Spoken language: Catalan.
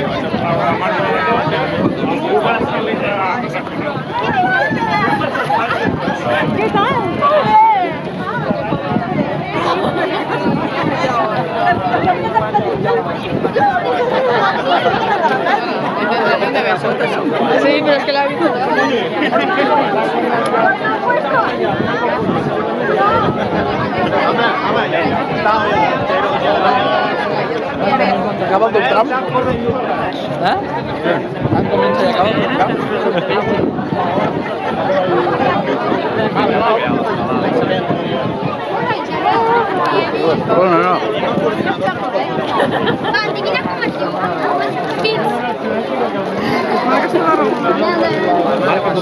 ¿Qué tal? Sí, pero es que la he visto. Acaba el tram? Eh? Han començat i acaba el tram? Bueno, no. Marca tu